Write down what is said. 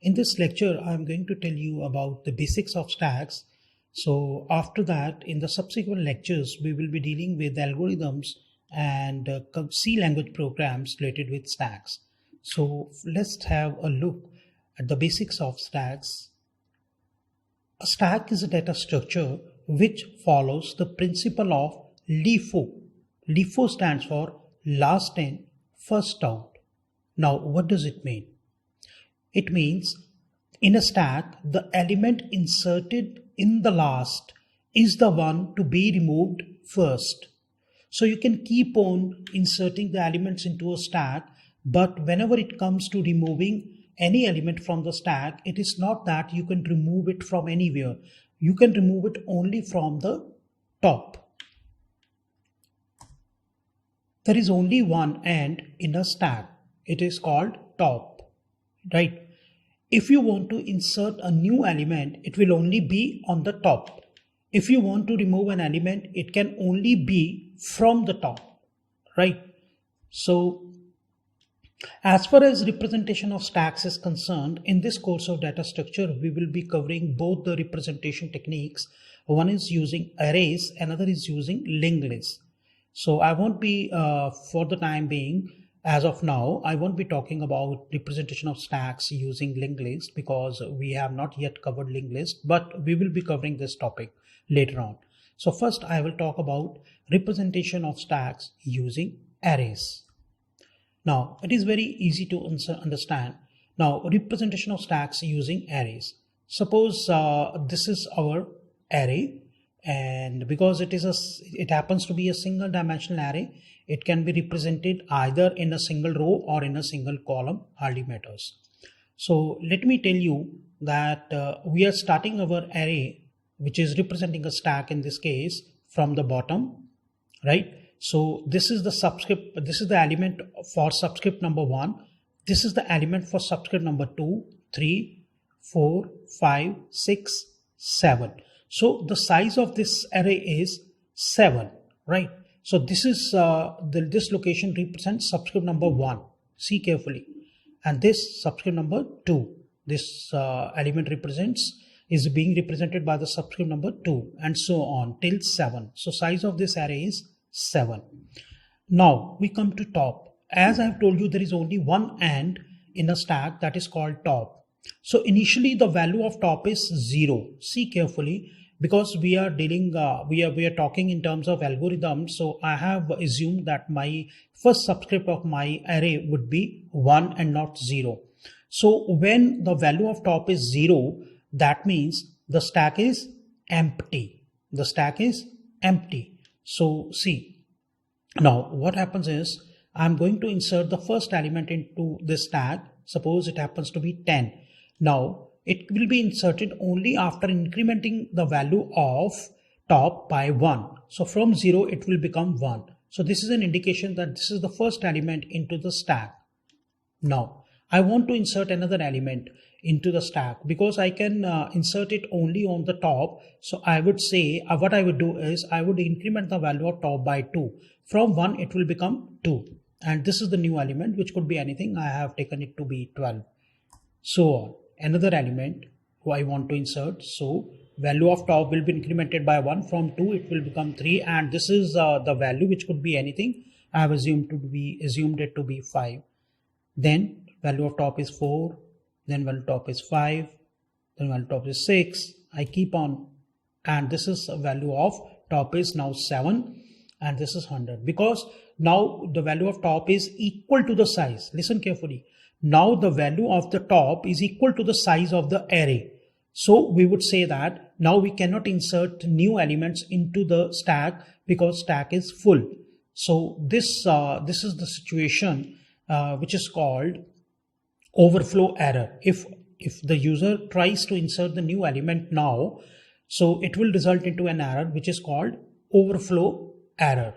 In this lecture, I'm going to tell you about the basics of stacks. So after that, in the subsequent lectures, we will be dealing with algorithms and C language programs related with stacks. So let's have a look at the basics of stacks. A stack is a data structure which follows the principle of LIFO. LIFO stands for last in, first out. Now, what does it mean? It means in a stack, the element inserted in the last is the one to be removed first. So you can keep on inserting the elements into a stack, but whenever it comes to removing any element from the stack, it is not that you can remove it from anywhere. You can remove it only from the top. There is only one end in a stack. It is called top, right? If you want to insert a new element, it will only be on the top. If you want to remove an element, it can only be from the top, right? So as far as representation of stacks is concerned, in this course of data structure, we will be covering both the representation techniques. One is using arrays, another is using linked lists. So I won't be, for the time being, as of now, I won't be talking about representation of stacks using linked list because we have not yet covered linked list, but we will be covering this topic later on. So first I will talk about representation of stacks using arrays. Now it is very easy to understand. Now representation of stacks using arrays. Suppose this is our array, and because it happens to be a single dimensional array, it can be represented either in a single row or in a single column, hardly matters. So let me tell you that we are starting our array, which is representing a stack in this case, from the bottom, right? So this is the subscript, this is the element for subscript number 1. This is the element for subscript number 2, 3, 4, 5, 6, 7. So the size of this array is 7, right? So this is this location represents subscript number 1. See carefully. And this subscript number 2. This element is being represented by the subscript number 2 and so on till 7. So size of this array is 7. Now we come to top. As I have told you, there is only one end in a stack, that is called top. So initially the value of top is 0. See carefully, because we are dealing we are talking in terms of algorithms. So I have assumed that my first subscript of my array would be 1 and not 0. So when the value of top is 0, that means the stack is empty. The stack is empty. So see, now what happens is I'm going to insert the first element into this stack. Suppose it happens to be 10. Now it will be inserted only after incrementing the value of top by 1. So from 0 it will become 1. So this is an indication that this is the first element into the stack. Now I want to insert another element into the stack because I can insert it only on the top. So I would say what I would do is I would increment the value of top by 2. From 1 it will become 2. And this is the new element, which could be anything. I have taken it to be 12. So on. Another element who I want to insert. So value of top will be incremented by 1. From 2 it will become 3, and this is the value, which could be anything. I have assumed it to be 5. Then value of top is 4. Then value of top is 5. Then value of top is 6. I keep on, and this is a value of top is now 7, and this is 100 because now the value of top is equal to the size. Listen carefully. Now the value of the top is equal to the size of the array. So we would say that now we cannot insert new elements into the stack because stack is full. So this is the situation which is called overflow error. If the user tries to insert the new element now, so it will result into an error which is called overflow error.